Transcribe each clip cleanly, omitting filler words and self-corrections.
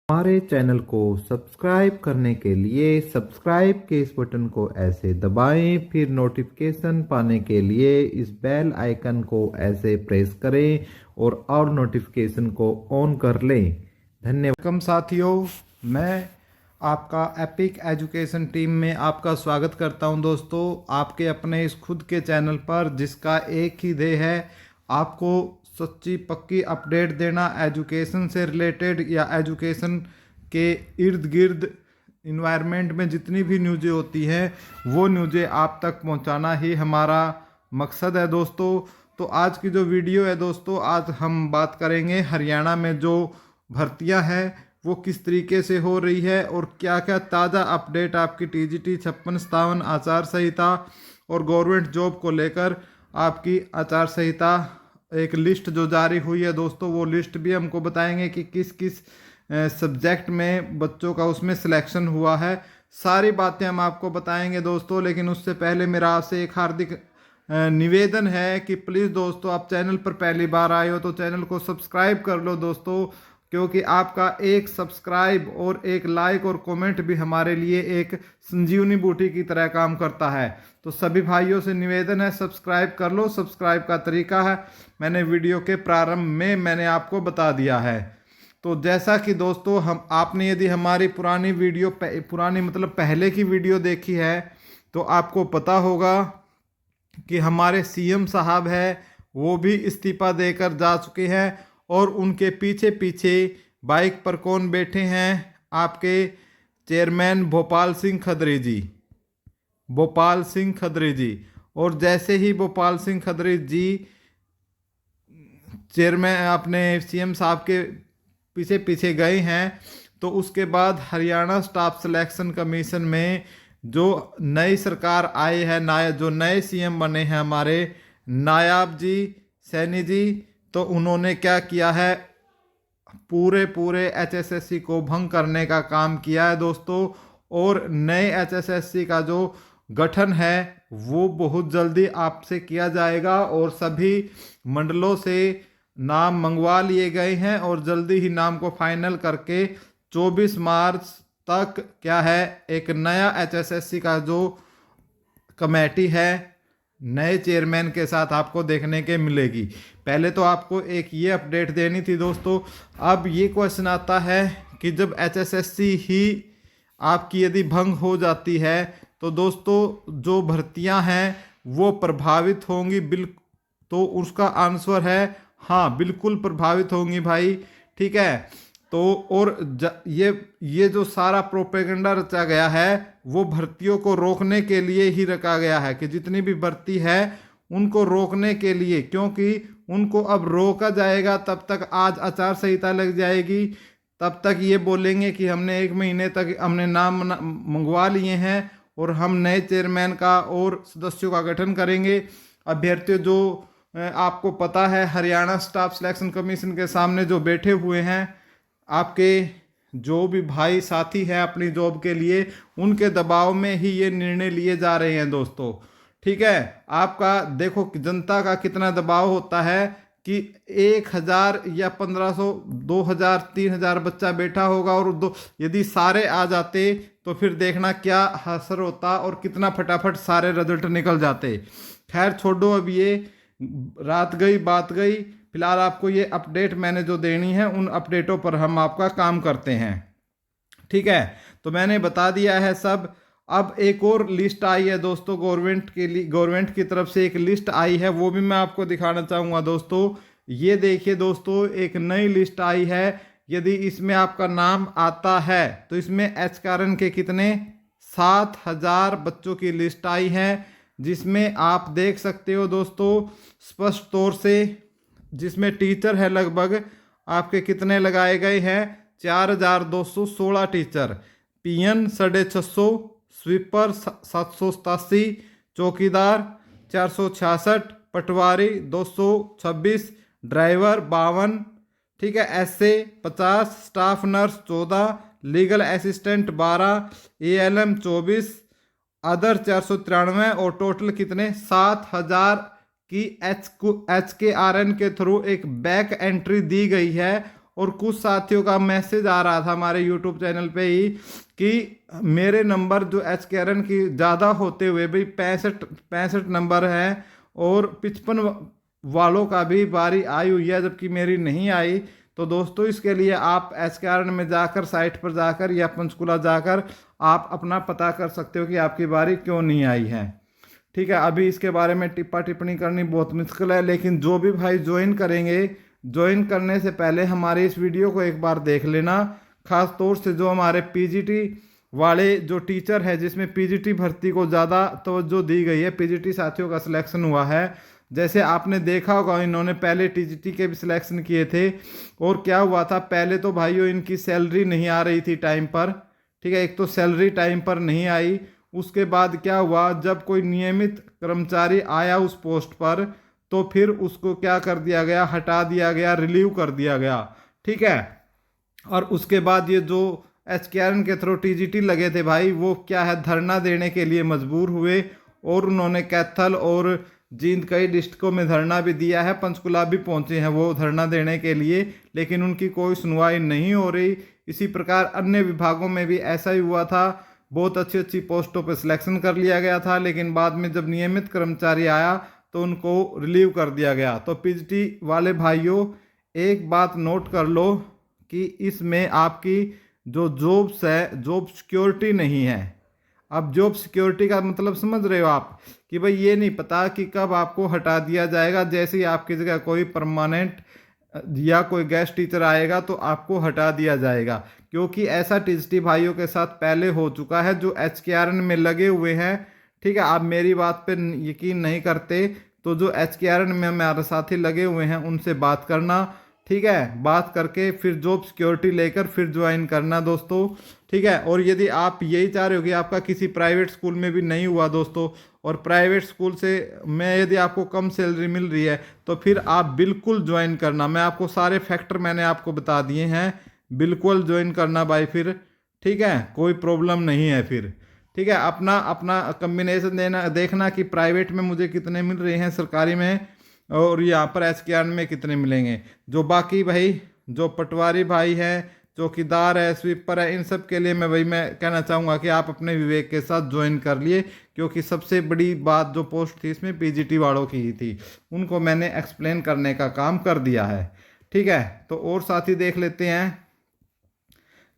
हमारे चैनल को सब्सक्राइब करने के लिए सब्सक्राइब के इस बटन को ऐसे दबाएं, फिर नोटिफिकेशन पाने के लिए इस बेल आइकन को ऐसे प्रेस करें और नोटिफिकेशन को ऑन कर लें। धन्यवाद साथियों, मैं आपका एपिक एजुकेशन टीम में आपका स्वागत करता हूं। दोस्तों, आपके अपने इस खुद के चैनल पर जिसका एक ही ध्येय है आपको सच्ची पक्की अपडेट देना एजुकेशन से रिलेटेड या एजुकेशन के इर्द गिर्द इन्वायरमेंट में जितनी भी न्यूज़ें होती हैं वो न्यूज़ें आप तक पहुंचाना ही हमारा मकसद है। दोस्तों, तो आज की जो वीडियो है दोस्तों, आज हम बात करेंगे हरियाणा में जो भर्तियां हैं वो किस तरीके से हो रही है और क्या क्या ताज़ा अपडेट आपकी टीजीटी 5657 आचार संहिता और गवर्नमेंट जॉब को लेकर आपकी आचार संहिता एक लिस्ट जो जारी हुई है दोस्तों, वो लिस्ट भी हमको बताएंगे कि किस किस सब्जेक्ट में बच्चों का उसमें सिलेक्शन हुआ है। सारी बातें हम आपको बताएंगे दोस्तों, लेकिन उससे पहले मेरा आपसे एक हार्दिक निवेदन है कि प्लीज़ दोस्तों, आप चैनल पर पहली बार आए हो तो चैनल को सब्सक्राइब कर लो दोस्तों, क्योंकि आपका एक सब्सक्राइब और एक लाइक और कमेंट भी हमारे लिए एक संजीवनी बूटी की तरह काम करता है। तो सभी भाइयों से निवेदन है, सब्सक्राइब कर लो। सब्सक्राइब का तरीका है मैंने वीडियो के प्रारंभ में मैंने आपको बता दिया है। तो जैसा कि दोस्तों, हम आपने यदि हमारी पुरानी वीडियो पुरानी मतलब पहले की वीडियो देखी है तो आपको पता होगा कि हमारे सीएम साहब है वो भी इस्तीफा देकर जा चुके हैं और उनके पीछे पीछे बाइक पर कौन बैठे हैं? आपके चेयरमैन भोपाल सिंह खत्री जी, भोपाल सिंह खत्री जी। और जैसे ही भोपाल सिंह खत्री जी चेयरमैन अपने सीएम साहब के पीछे पीछे गए हैं तो उसके बाद हरियाणा स्टाफ सिलेक्शन कमीशन में जो नई सरकार आई है, जो नए सीएम बने हैं हमारे नायाब जी सैनी जी, तो उन्होंने क्या किया है, पूरे एचएसएससी को भंग करने का काम किया है दोस्तों। और नए एचएसएससी का जो गठन है वो बहुत जल्दी आपसे किया जाएगा और सभी मंडलों से नाम मंगवा लिए गए हैं और जल्दी ही नाम को फाइनल करके 24 मार्च तक क्या है एक नया एचएसएससी का जो कमेटी है नए चेयरमैन के साथ आपको देखने के मिलेगी। पहले तो आपको एक ये अपडेट देनी थी दोस्तों। अब ये क्वेश्चन आता है कि जब एचएसएससी ही आपकी यदि भंग हो जाती है तो दोस्तों जो भर्तियां हैं वो प्रभावित होंगी। तो उसका आंसर है हाँ, बिल्कुल प्रभावित होंगी भाई, ठीक है। तो और ये जो सारा प्रोपेगेंडा रचा गया है वो भर्तियों को रोकने के लिए ही रखा गया है कि जितनी भी भर्ती है उनको रोकने के लिए, क्योंकि उनको अब रोका जाएगा तब तक आज आचार संहिता लग जाएगी, तब तक ये बोलेंगे कि हमने 1 महीने तक हमने नाम मंगवा लिए हैं और हम नए चेयरमैन का और सदस्यों का गठन करेंगे। अभ्यर्थियों जो आपको पता है हरियाणा स्टाफ सिलेक्शन कमीशन के सामने जो बैठे हुए हैं आपके जो भी भाई साथी हैं अपनी जॉब के लिए, उनके दबाव में ही ये निर्णय लिए जा रहे हैं दोस्तों, ठीक है। आपका देखो जनता का कितना दबाव होता है कि 1000 या 1500 2000 3000 बच्चा बैठा होगा और यदि सारे आ जाते तो फिर देखना क्या असर होता और कितना फटाफट सारे रिजल्ट निकल जाते। खैर छोड़ो, अब ये रात गई बात गई। फिलहाल आपको ये अपडेट मैंने जो देनी है उन अपडेटों पर हम आपका काम करते हैं, ठीक है। तो मैंने बता दिया है सब। अब एक और लिस्ट आई है दोस्तों गवर्नमेंट के लिए, गवर्नमेंट की तरफ से एक लिस्ट आई है, वो भी मैं आपको दिखाना चाहूँगा दोस्तों। ये देखिए दोस्तों, एक नई लिस्ट आई है। यदि इसमें आपका नाम आता है तो इसमें एचकारण के कितने 7000 बच्चों की लिस्ट आई है, जिसमें आप देख सकते हो दोस्तों स्पष्ट तौर से, जिसमें टीचर है लगभग आपके कितने लगाए गए हैं 4216 टीचर, पीएन 650, स्वीपर 787, चौकीदार 466, पटवारी 226, ड्राइवर 52, ठीक है, SA 50, staff nurse 14, legal assistant 12, ALM 24, other 493 और टोटल कितने 7000 की एच के आर एन के थ्रू एक बैक एंट्री दी गई है और कुछ साथियों का मैसेज आ रहा था हमारे यूट्यूब चैनल पे ही कि मेरे नंबर जो एचकेआरएन की ज़्यादा होते हुए भी 65 नंबर है और 55 वालों का भी बारी आई हुई है, जबकि मेरी नहीं आई। तो दोस्तों इसके लिए आप एचकेआरएन में जाकर, साइट पर जाकर या पंचकुला जाकर आप अपना पता कर सकते हो कि आपकी बारी क्यों नहीं आई है। ठीक है, अभी इसके बारे में टिप्पा टिप्पणी करनी बहुत मुश्किल है, लेकिन जो भी भाई ज्वाइन करेंगे, ज्वाइन करने से पहले हमारे इस वीडियो को एक बार देख लेना। खास तौर से जो हमारे पीजीटी वाले जो टीचर है, जिसमें पीजीटी भर्ती को ज़्यादा तवज्जो दी गई है, पीजीटी साथियों का सिलेक्शन हुआ है। जैसे आपने देखा होगा इन्होंने पहले टीजीटी के भी सिलेक्शन किए थे, और क्या हुआ था, पहले तो भाइयों इनकी सैलरी नहीं आ रही थी टाइम पर। ठीक है, एक तो सैलरी टाइम पर नहीं आई, उसके बाद क्या हुआ, जब कोई नियमित कर्मचारी आया उस पोस्ट पर तो फिर उसको क्या कर दिया गया, हटा दिया गया, रिलीव कर दिया गया। ठीक है, और उसके बाद ये जो एचकेआरएन के थ्रू टीजीटी लगे थे भाई, वो क्या है, धरना देने के लिए मजबूर हुए, और उन्होंने कैथल और जींद कई डिस्ट्रिक्टों में धरना भी दिया है, पंचकुला भी पहुंचे हैं वो धरना देने के लिए, लेकिन उनकी कोई सुनवाई नहीं हो रही। इसी प्रकार अन्य विभागों में भी ऐसा ही हुआ था, बहुत अच्छी अच्छी पोस्टों पर सिलेक्शन कर लिया गया था, लेकिन बाद में जब नियमित कर्मचारी आया तो उनको रिलीव कर दिया गया। तो पीजीटी वाले भाइयों एक बात नोट कर लो कि इसमें आपकी जो जॉब्स है, जॉब सिक्योरिटी नहीं है। अब जॉब सिक्योरिटी का मतलब समझ रहे हो आप, कि भाई ये नहीं पता कि कब आपको हटा दिया जाएगा। जैसे ही आपकी जगह कोई परमानेंट या कोई गेस्ट टीचर आएगा तो आपको हटा दिया जाएगा, क्योंकि ऐसा टीजीटी भाइयों के साथ पहले हो चुका है जो एचकेआरएन में लगे हुए हैं। ठीक है, आप मेरी बात पे यकीन नहीं करते तो जो एचकेआरएन में हमारे साथी लगे हुए हैं उनसे बात करना। ठीक है, बात करके फिर जॉब सिक्योरिटी लेकर फिर ज्वाइन करना दोस्तों। ठीक है, और यदि आप यही चाह रहे हो कि आपका किसी प्राइवेट स्कूल में भी नहीं हुआ दोस्तों, और प्राइवेट स्कूल से में यदि आपको कम सैलरी मिल रही है तो फिर आप बिल्कुल ज्वाइन करना। मैं आपको सारे फैक्टर मैंने आपको बता दिए हैं, बिल्कुल ज्वाइन करना भाई फिर। ठीक है, कोई प्रॉब्लम नहीं है फिर। ठीक है, अपना अपना कम्बिनेशन देना, देखना कि प्राइवेट में मुझे कितने मिल रहे हैं, सरकारी में, और यहाँ पर एचकेआरएन में कितने मिलेंगे। जो बाकी भाई जो पटवारी भाई हैं, चौकीदार है, स्वीपर है, इन सब के लिए मैं कहना चाहूँगा कि आप अपने विवेक के साथ ज्वाइन कर लिए, क्योंकि सबसे बड़ी बात जो पोस्ट थी इसमें पीजीटी वालों की ही थी, उनको मैंने एक्सप्लेन करने का काम कर दिया है। ठीक है, तो और साथी देख लेते हैं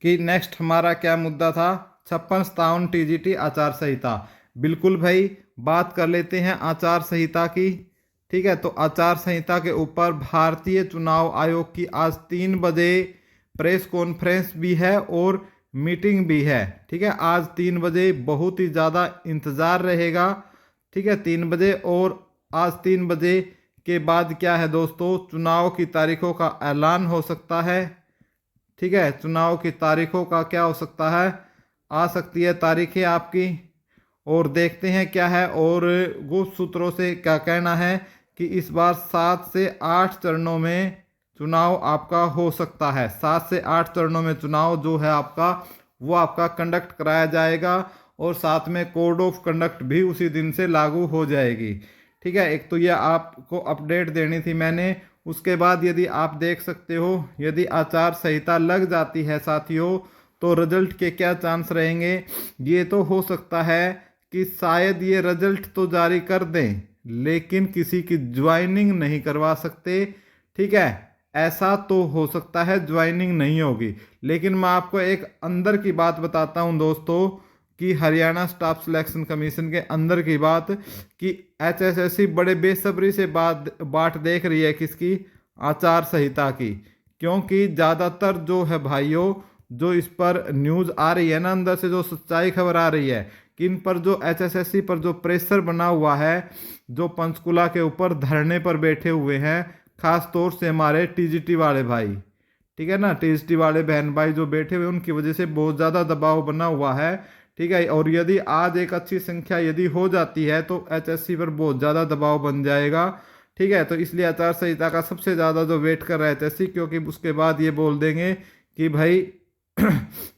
कि नेक्स्ट हमारा क्या मुद्दा था। 56-57 टीजीटी आचार संहिता। बिल्कुल भाई, बात कर लेते हैं आचार संहिता की। ठीक है, तो आचार संहिता के ऊपर भारतीय चुनाव आयोग की आज 3 बजे प्रेस कॉन्फ्रेंस भी है और मीटिंग भी है। ठीक है, आज 3 बजे बहुत ही ज़्यादा इंतज़ार रहेगा। ठीक है, 3 बजे, और आज 3 बजे के बाद क्या है दोस्तों, चुनाव की तारीखों का ऐलान हो सकता है। ठीक है, चुनाव की तारीखों का क्या हो सकता है, आ सकती है तारीखें आपकी, और देखते हैं क्या है। और गुप्त सूत्रों से क्या कहना है कि इस बार 7 से 8 चरणों में चुनाव आपका हो सकता है। 7 से 8 चरणों में चुनाव जो है आपका, वो आपका कंडक्ट कराया जाएगा, और साथ में कोड ऑफ कंडक्ट भी उसी दिन से लागू हो जाएगी। ठीक है, एक तो ये आपको अपडेट देनी थी मैंने। उसके बाद यदि आप देख सकते हो, यदि आचार संहिता लग जाती है साथियों, तो रिजल्ट के क्या चांस रहेंगे। ये तो हो सकता है कि शायद ये रिजल्ट तो जारी कर दें, लेकिन किसी की ज्वाइनिंग नहीं करवा सकते। ठीक है, ऐसा तो हो सकता है ज्वाइनिंग नहीं होगी। लेकिन मैं आपको एक अंदर की बात बताता हूं दोस्तों, कि हरियाणा स्टाफ सिलेक्शन कमीशन के अंदर की बात, कि एचएसएससी बड़े बेसब्री से बाट देख रही है किसकी, आचार संहिता की। क्योंकि ज़्यादातर जो है भाइयों, जो इस पर न्यूज़ आ रही है ना, अंदर से जो सच्चाई खबर आ रही है कि इन पर जो एचएसएससी पर जो प्रेशर बना हुआ है, जो पंचकुला के ऊपर धरने पर बैठे हुए हैं, खास तौर से हमारे टीजीटी वाले भाई, ठीक है ना, टीजीटी वाले बहन भाई जो बैठे हुए, उनकी वजह से बहुत ज़्यादा दबाव बना हुआ है। ठीक है, और यदि आज एक अच्छी संख्या यदि हो जाती है तो एचएससी पर बहुत ज़्यादा दबाव बन जाएगा। ठीक है, तो इसलिए आचार संहिता का सबसे ज़्यादा जो वेट कर रहा है एचएससी, क्योंकि उसके बाद ये बोल देंगे कि भाई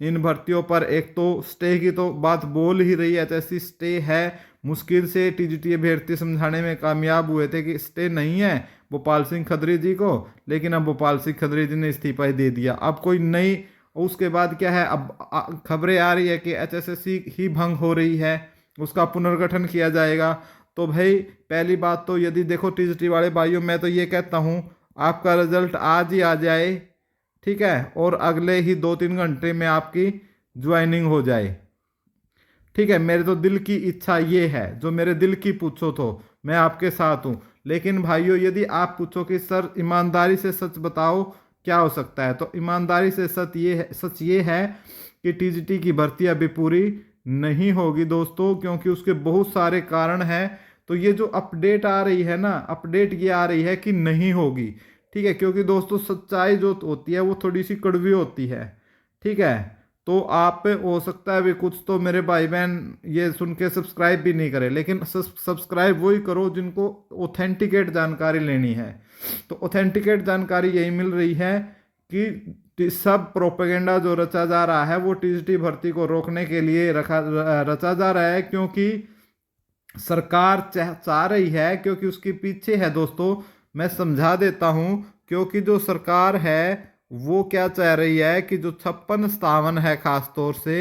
इन भर्तियों पर एक तो स्टे की तो बात बोल ही रही है एचएससी, स्टे है, मुश्किल से टीजीटी अभ्यर्थी समझाने में कामयाब हुए थे कि स्टे नहीं है भोपाल सिंह खत्री जी को, लेकिन अब भोपाल सिंह खत्री जी ने इस्तीफा ही दे दिया। अब कोई नई, उसके बाद क्या है, अब खबरें आ रही है कि एचएसएससी ही भंग हो रही है, उसका पुनर्गठन किया जाएगा। तो भाई पहली बात तो यदि देखो टीजीटी वाले भाइयों, मैं तो ये कहता हूँ आपका रिजल्ट आज ही आ जाए, ठीक है, और अगले ही 2-3 घंटे में आपकी ज्वाइनिंग हो जाए, ठीक है। मेरे तो दिल की इच्छा ये है, जो मेरे दिल की पूछो तो मैं आपके साथ हूँ। लेकिन भाइयों यदि आप पूछो कि सर ईमानदारी से सच बताओ क्या हो सकता है, तो ईमानदारी से सच ये है कि टीजीटी की भर्ती अभी पूरी नहीं होगी दोस्तों, क्योंकि उसके बहुत सारे कारण हैं। तो ये जो अपडेट आ रही है ना, अपडेट ये आ रही है कि नहीं होगी, ठीक है, क्योंकि दोस्तों सच्चाई जो होती है वो थोड़ी सी कड़वी होती है, ठीक है। तो आप पे हो सकता है भी कुछ तो मेरे भाई बहन ये सुन के सब्सक्राइब भी नहीं करें, लेकिन सब्सक्राइब वही करो जिनको ऑथेंटिकेट जानकारी लेनी है। तो ऑथेंटिकेट जानकारी यही मिल रही है कि सब प्रोपेगेंडा जो रचा जा रहा है वो टीजीटी भर्ती को रोकने के लिए रचा जा रहा है, क्योंकि सरकार चाह रही है, क्योंकि उसके पीछे है दोस्तों, मैं समझा देता हूं। क्योंकि जो सरकार है वो क्या चाह रही है कि जो 56-57 है, खास तौर से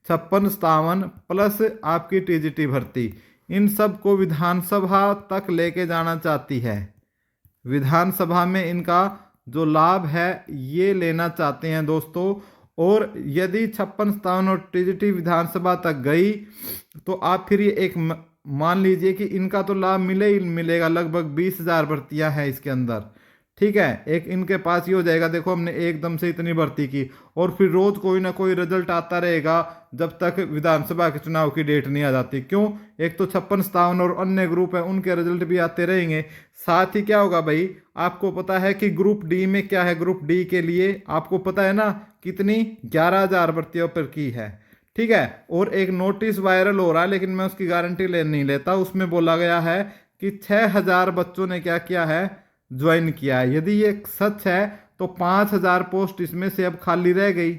56-57 प्लस आपकी टीजीटी भर्ती, इन सब को विधानसभा तक लेके जाना चाहती है। विधानसभा में इनका जो लाभ है ये लेना चाहते हैं दोस्तों। और यदि 56-57 और टीजीटी विधानसभा तक गई तो आप फिर ये एक मान लीजिए कि इनका तो लाभ मिले ही मिलेगा, लगभग 20,000 भर्तियां हैं इसके अंदर, ठीक है। एक इनके पास ये हो जाएगा, देखो हमने एकदम से इतनी भर्ती की, और फिर रोज कोई ना कोई रिजल्ट आता रहेगा जब तक विधानसभा के चुनाव की डेट नहीं आ जाती। क्यों? एक तो 56-57 और अन्य ग्रुप है उनके रिजल्ट भी आते रहेंगे। साथ ही क्या होगा भाई, आपको पता है कि ग्रुप डी में क्या है, ग्रुप डी के लिए आपको पता है ना कितनी 11,000 भर्तियों पर की है, ठीक है। और एक नोटिस वायरल हो रहा है, लेकिन मैं उसकी गारंटी नहीं लेता, उसमें बोला गया है कि 6,000 बच्चों ने क्या किया है, ज्वाइन किया है। यदि ये सच है तो 5,000 पोस्ट इसमें से अब खाली रह गई,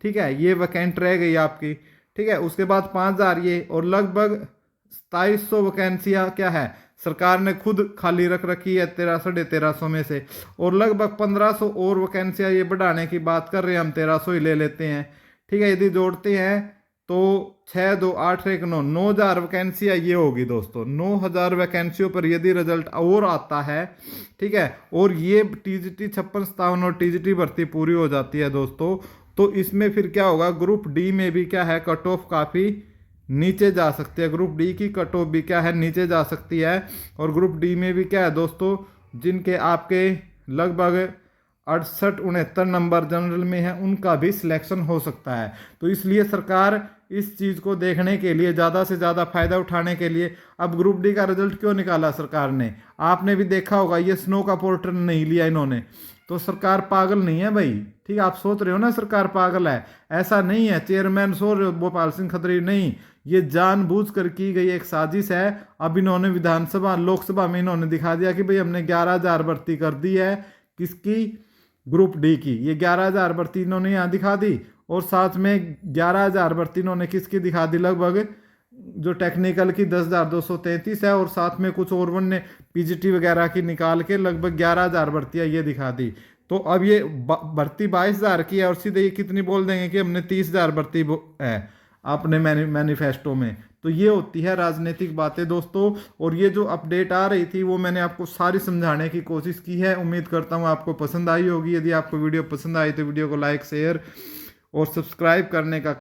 ठीक है, ये वैकेंट रह गई आपकी, ठीक है। उसके बाद 5,000 ये, और लगभग 2,700 वैकेंसियाँ क्या है सरकार ने खुद खाली रख रखी है 1300 में से, और लगभग 1,500 और वैकेंसियाँ ये बढ़ाने की बात कर रहे हैं, हम 1,300 ही ले लेते हैं, ठीक है। यदि जोड़ते हैं तो 6, 2, 8, 1, 9, 9,000 वैकेंसियाँ ये होगी दोस्तों। 9,000 वैकेंसियों पर यदि रिजल्ट और आता है, ठीक है, और ये टीजीटी 56-57 और टीजीटी भर्ती पूरी हो जाती है दोस्तों, तो इसमें फिर क्या होगा, ग्रुप डी में भी क्या है, कट ऑफ काफ़ी नीचे जा सकती है। ग्रुप डी की कट ऑफ भी क्या है, नीचे जा सकती है। और ग्रुप डी में भी क्या है दोस्तों, जिनके आपके लगभग 68-69 नंबर जनरल में है, उनका भी सिलेक्शन हो सकता है। तो इसलिए सरकार इस चीज़ को देखने के लिए, ज़्यादा से ज़्यादा फ़ायदा उठाने के लिए, अब ग्रुप डी का रिजल्ट क्यों निकाला सरकार ने, आपने भी देखा होगा, ये स्नो का पोर्टल नहीं लिया इन्होंने, तो सरकार पागल नहीं है भाई, ठीक है। आप सोच रहे हो ना सरकार पागल है, ऐसा नहीं है। चेयरमैन सो भोपाल सिंह खत्री नहीं, ये जानबूझकर की गई एक साजिश है। अब इन्होंने विधानसभा लोकसभा में इन्होंने दिखा दिया कि भाई हमने 11,000 भर्ती कर दी है, किसकी, ग्रुप डी की। ये 11,000 भर्ती इन्होंने यहाँ दिखा दी, और साथ में 11,000 भर्ती इन्होंने किसकी दिखा दी, लगभग जो टेक्निकल की 10,233 है, और साथ में कुछ और ने पीजीटी वगैरह की निकाल के लगभग 11,000 भर्तियाँ ये दिखा दी। तो अब ये भर्ती 22,000 की है, और सीधे ये कितनी बोल देंगे कि हमने 30,000 भर्ती है अपने मैनिफेस्टो में। तो ये होती है राजनीतिक बातें दोस्तों। और ये जो अपडेट आ रही थी वो मैंने आपको सारी समझाने की कोशिश की है। उम्मीद करता हूँ आपको पसंद आई होगी। यदि आपको वीडियो पसंद आई तो वीडियो को लाइक, शेयर और सब्सक्राइब करने का